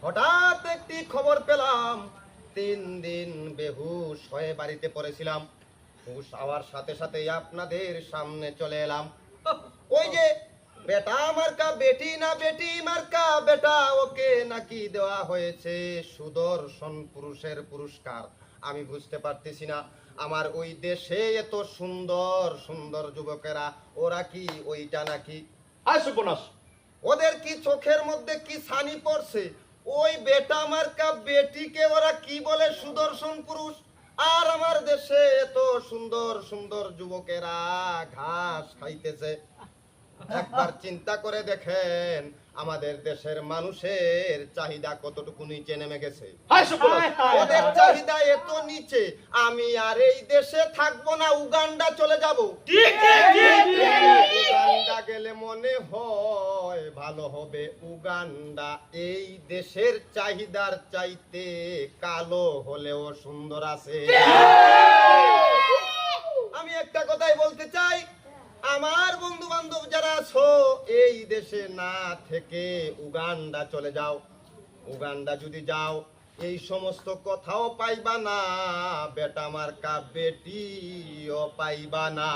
হঠাৎ একটি খবর পেলাম 3 দিন বেহুশ হয়ে বাড়িতে পড়েছিলাম। হুশ হওয়ার সাথে সাথেই আপনাদের সামনে চলে এলাম। ওই যে বেটা মার্কা বেটি না বেটি মার্কা বেটা, ওকে নাকি দেওয়া হয়েছে সুদর্শন পুরুষের পুরস্কার। আমি বুঝতে পারতেছি না, আমার ওই দেশে এত সুন্দর সুন্দর যুবকেরা, ওরা কি ওইটা নাকি? হায় সুপনাশ, ওদের কি চোখের মধ্যে কি ছানি পড়ছে? ওই বেটা মার্কা বেটিকে ওরা কি বলে সুদর্শন পুরুষ, আর আমার দেশে এত সুন্দর সুন্দর যুবকেরা ঘাস খাইতেছে। একবার চিন্তা করে দেখেন আমাদের দেশের মানুষের চাহিদা কতটুকু নিচে নেমে গেছে। হায় সুপনাশ, ওদের চাহিদা এত নিচে, আমি আর এই দেশে থাকবো না, উগান্ডা চলে যাব। ঠিক ঠিক ঠিক ঠিক। উগান্ডা গেলে মনে হয় ভালো হবে। উগান্ডা এই দেশের চাহিদার চাইতে কালো হলেও সুন্দর আছে। আমি একটা কথাই বলতে চাই, আমার বন্ধু বান্ধব যারা আছো, এই দেশে না থেকে উগান্ডা চলে যাও। উগান্ডা যদি যাও এই সমস্ত কথাও পাইবা না, বেটা মার্কা বেটিও পাইবা না।